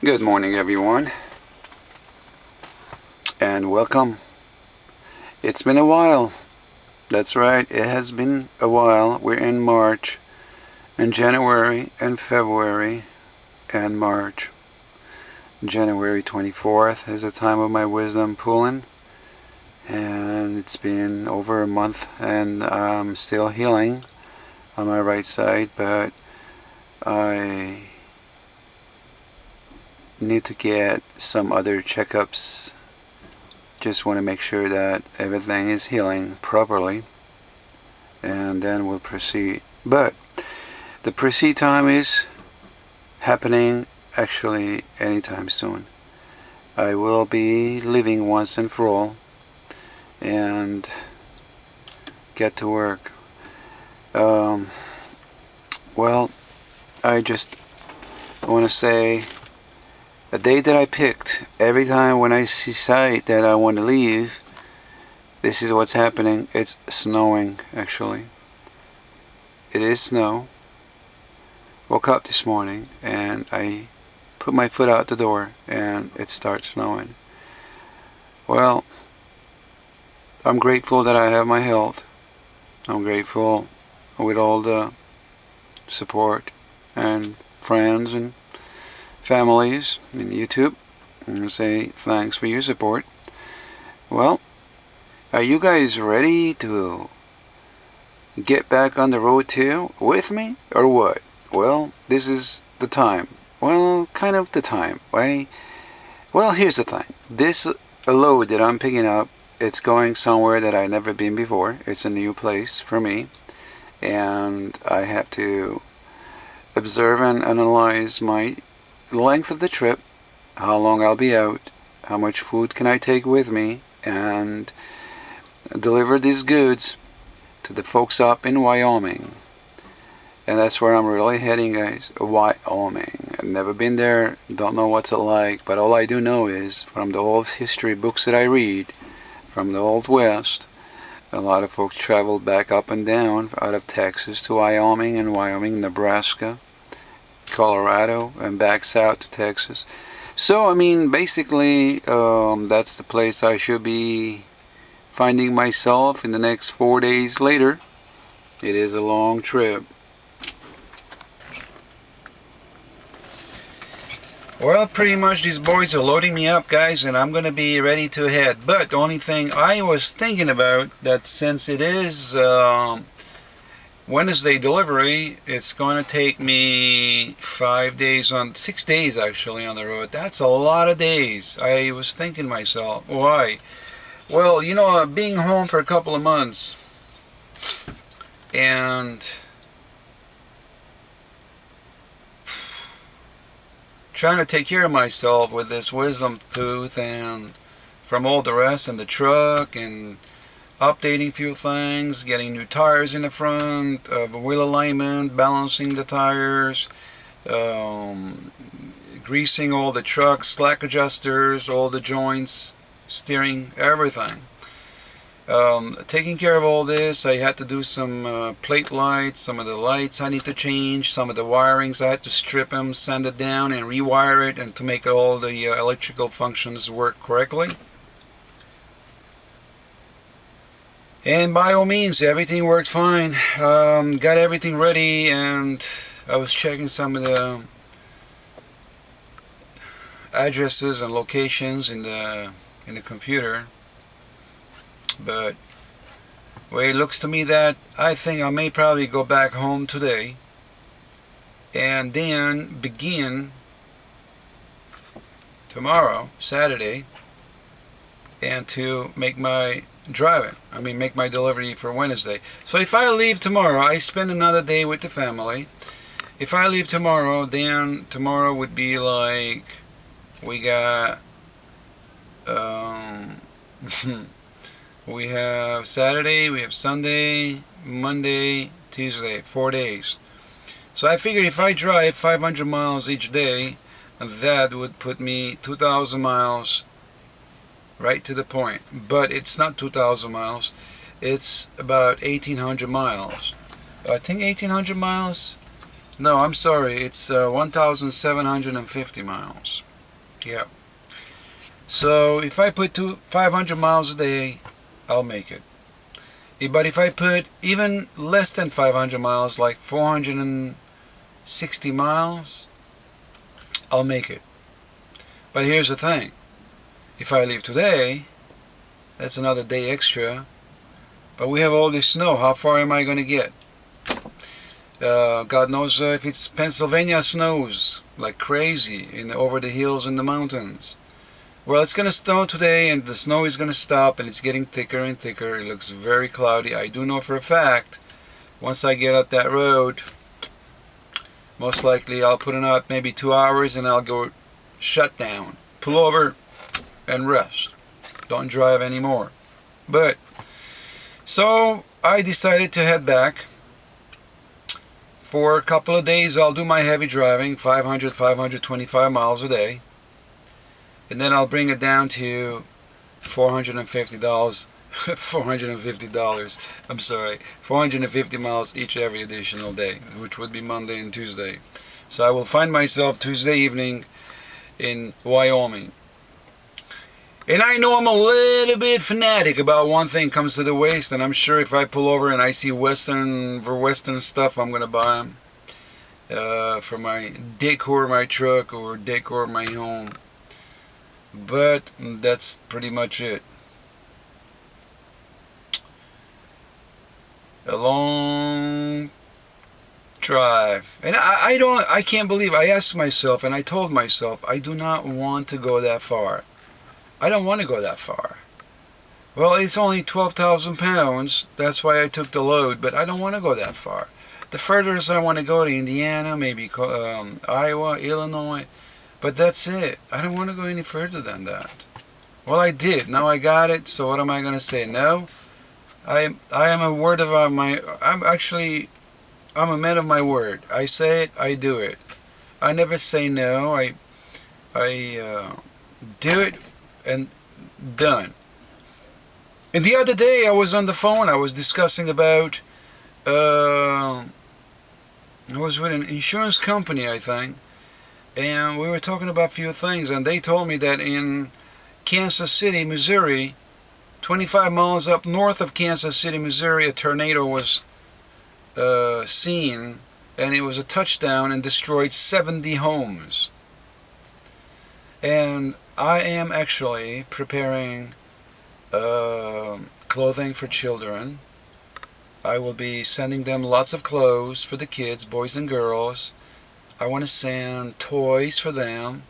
Good morning, everyone, and welcome. It's been a while. That's right, it has been a while. We're in March, and January, and February, and March. January 24th is the time of my wisdom pulling, and it's been over a month, and I'm still healing on my right side, but I need to get some other checkups. Just want to make sure that everything is healing properly, and then we'll proceed. But the proceed time is happening actually anytime soon. I will be leaving once and for all and get to work. Um, well, I just want to say a day that I picked, every time when I decide that I want to leave, this is what's happening. It's snowing, actually. It is snow. Woke up this morning and I put my foot out the door and it starts snowing. Well, I'm grateful that I have my health. I'm grateful with all the support and friends and families in YouTube. I'm going to say thanks for your support. Well, are you guys ready to get back on the road too with me or what? Well, this is the time. Well, kind of the time. Why? Well, here's the thing. This load that I'm picking up, it's going somewhere that I've never been before. It's a new place for me, and I have to observe and analyze my length of the trip, how long I'll be out, how much food can I take with me, and deliver these goods to the folks up in Wyoming. And that's where I'm really heading, guys. Wyoming. I've never been there, don't know what's it like, but all I do know is from the old history books that I read, from the Old West, a lot of folks traveled back up and down out of Texas to Wyoming, and Wyoming, Nebraska, Colorado, and back south to Texas. So, I mean, basically, that's the place I should be finding myself in the next 4 days later. It is a long trip. Well, pretty much these boys are loading me up, guys, and I'm going to be ready to head. But the only thing I was thinking about, that since it is Wednesday delivery, it's going to take me 5 days 6 days actually on the road. That's a lot of days. I was thinking to myself, why? Well, being home for a couple of months and trying to take care of myself with this wisdom tooth and from all the rest in the truck and updating a few things, getting new tires in the front, wheel alignment, balancing the tires, greasing all the trucks, slack adjusters, all the joints, steering, everything. Taking care of all this, I had to do some plate lights, some of the lights I need to change, some of the wirings I had to strip them, sand it down and rewire it and to make all the electrical functions work correctly. And by all means, everything worked fine. Got everything ready, and I was checking some of the addresses and locations in the computer. But well, it looks to me that I think I may probably go back home today and then begin tomorrow, Saturday, and to make my make my delivery for Wednesday. So if I leave tomorrow, I spend another day with the family. If I leave tomorrow, then tomorrow would be like we got we have Saturday, we have Sunday, Monday, Tuesday, 4 days. So I figured if I drive 500 miles each day, that would put me 2,000 miles right to the point. But it's not 2,000 miles, it's about 1,800 miles. I think 1,800 miles No, I'm sorry. It's 1,750 miles. Yeah. So if I put 500 miles a day, I'll make it. But if I put even less than 500 miles, like 460 miles, I'll make it. But here's the thing. If I leave today, that's another day extra. But we have all this snow. How far am I going to get? God knows if it's Pennsylvania snows like crazy over the hills and the mountains. Well, it's going to snow today, and the snow is going to stop, and it's getting thicker and thicker. It looks very cloudy. I do know for a fact, once I get up that road, most likely I'll put it out maybe 2 hours, and I'll go shut down, pull over, and rest. Don't drive anymore. But, so I decided to head back. For a couple of days, I'll do my heavy driving, 500, 525 miles a day. And then I'll bring it down to $450. $450. I'm sorry. 450 miles every additional day, which would be Monday and Tuesday. So I will find myself Tuesday evening in Wyoming. And I know I'm a little bit fanatic about one thing comes to the waist, and I'm sure if I pull over and I see Western stuff, I'm going to buy them for my decor my truck or decor my home. But that's pretty much it. A long drive. And I can't believe, I asked myself and I told myself, I do not want to go that far. I don't want to go that far. Well, it's only 12,000 pounds. That's why I took the load, but I don't want to go that far. The furthest I want to go to Indiana, maybe Iowa, Illinois, but that's it. I don't want to go any further than that. Well, I did. Now I got it. So what am I going to say? No. I am a word of my. I'm a man of my word. I say it. I do it. I never say no. I do it and done. And the other day I was on the phone. I was discussing about. I was with an insurance company, I think. And we were talking about a few things, and they told me that in Kansas City, Missouri, 25 miles up north of Kansas City, Missouri, a tornado was seen, and it was a touchdown and destroyed 70 homes. And I am actually preparing clothing for children. I will be sending them lots of clothes for the kids, boys and girls. I want to send toys for them,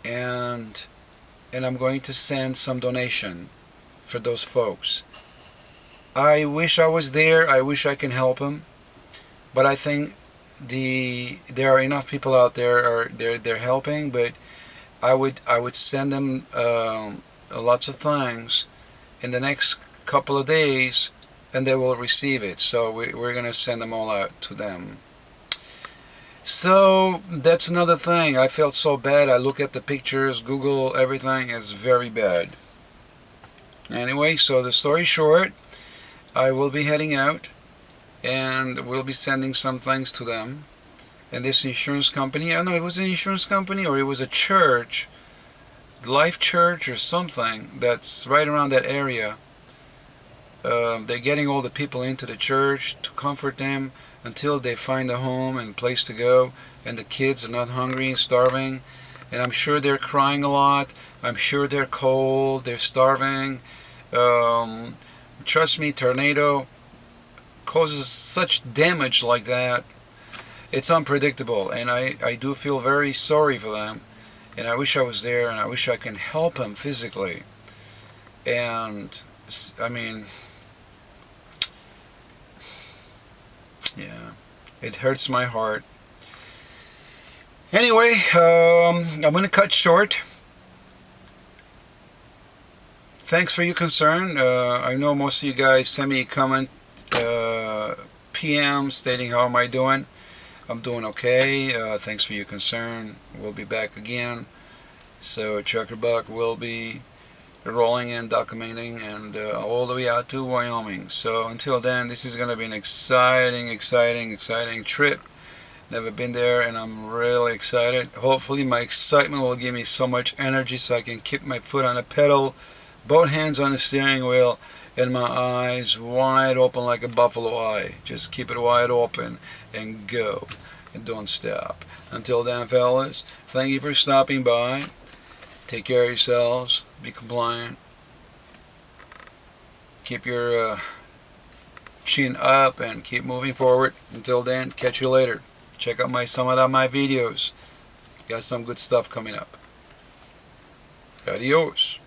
and I'm going to send some donation for those folks. I wish I was there. I wish I can help them, but I think there are enough people out there they're helping. But I would send them lots of things in the next couple of days, and they will receive it. So we're going to send them all out to them. So that's another thing. I felt so bad. I look at the pictures, Google, everything is very bad. Anyway, so the story short, I will be heading out and we'll be sending some things to them. And this insurance company, I don't know, it was an insurance company or it was a church, Life Church or something that's right around that area. They're getting all the people into the church to comfort them until they find a home and place to go, and the kids are not hungry and starving. And I'm sure they're crying a lot. I'm sure they're cold. They're starving. Trust me, tornado causes such damage like that. It's unpredictable, and I do feel very sorry for them. And I wish I was there, and I wish I can help them physically. And I mean, yeah, it hurts my heart. Anyway, I'm going to cut short. Thanks for your concern. I know most of you guys send me a comment, PM, stating how am I doing. I'm doing okay. Thanks for your concern. We'll be back again. So Trucker Buck will be rolling and documenting and all the way out to Wyoming. So until then, this is going to be an exciting trip. Never been there, and I'm really excited. Hopefully my excitement will give me so much energy so I can keep my foot on the pedal, both hands on the steering wheel, and my eyes wide open like a buffalo eye. Just keep it wide open and go, and don't stop. Until then, fellas, thank you for stopping by. Take care of yourselves. Be compliant. Keep your chin up and keep moving forward. Until then, catch you later. Check out some of my videos. Got some good stuff coming up. Adios.